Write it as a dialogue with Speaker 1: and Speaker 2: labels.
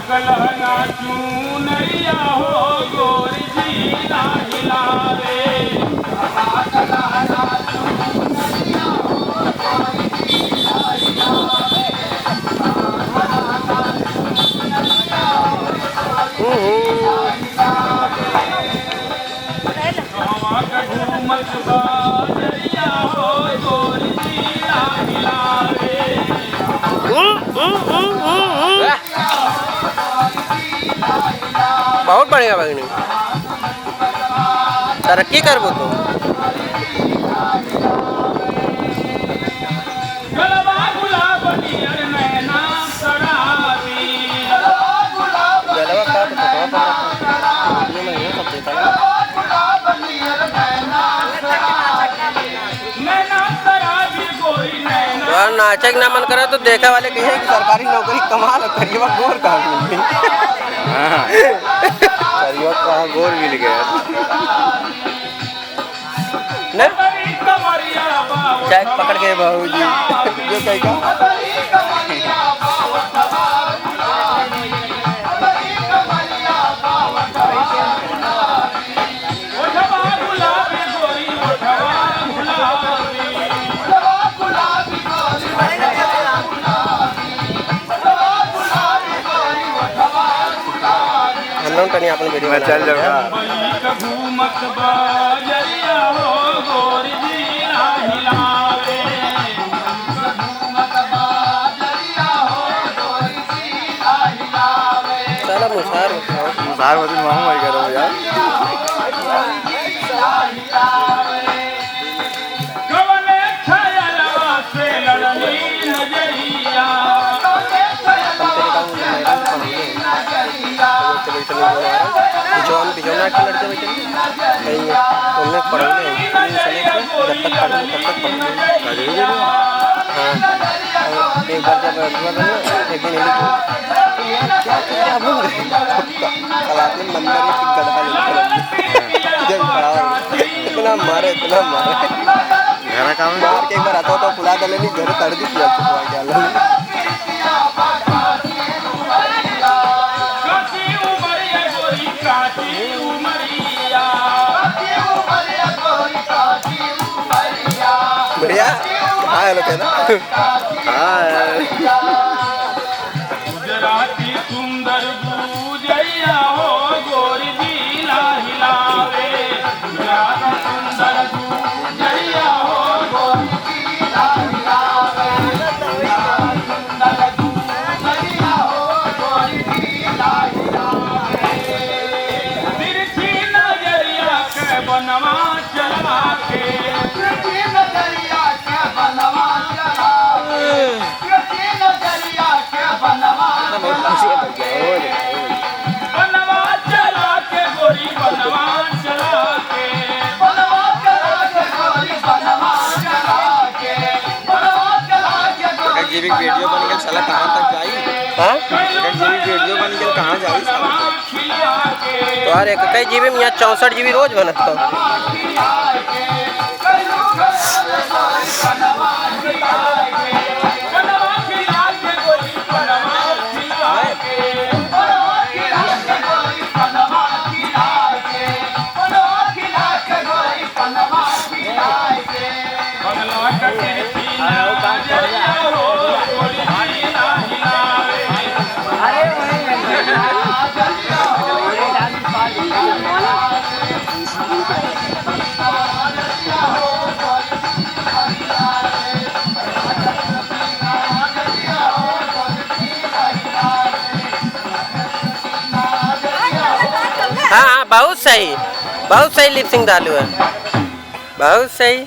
Speaker 1: कलहना चूनरिया हो गोरी जी ना हिलावे कलहना चूनरिया हो गोरी जी ना हिलावे कलहना चूनरिया हो गोरी जी ना हिलावे कहवा का घूमत बाजरिया हो गोरी जी ना हिलावे
Speaker 2: बहुत बढ़िया भगिनी तरक्की करबो तो नाचक ना मन करे तो देखा वाले कहे कि सरकारी नौकरी कमाल करिएवा गोर कहाँ मिल गई। करिएवा कहाँ गोर मिल गया न चाय पकड़ के बाबूजी जो कहेगा टनी आपने वीडियो में चल जाऊंगा घूमत बाजरिया हो गोरी जी ना हिलावे घूमत बाजरिया हो गोरी जी ना हिलावे चलो मुसार मत मामू भाई करो यार कवने छयलवा से लड़नी नजरिया बिजौन बिजौना के लड़के बैठे नहीं उनमें पढ़े जब तक पढ़े तब तक पढ़े हाँ एक बार जब एक दिन क्या बोल रहे कल आपने नंबर एक गधा इतना मारे घर काम मार के एक बार आता तो फुला दले नहीं घर तड़ दी किया क्या बढ़िया हाँ लोग है ना गुजराती सुंदर गुजरिया हो गोरी जी ना हिलावे गुजराती सुंदर गुजरिया हो गोरी जी ना हिलावे सुंदर गुजरिया हो गोरी जी ना हिलावे तिरछी नजरिया के बनवा चला के वीडियो बन गया साला कहाँ तक जाई हाँ वीडियो बन गया कहाँ जाई साला तो यार एक कई जीबी में यहाँ 64 GB रोज बनता हाँ बहुत सही लिप सिंक डालू है बहुत सही।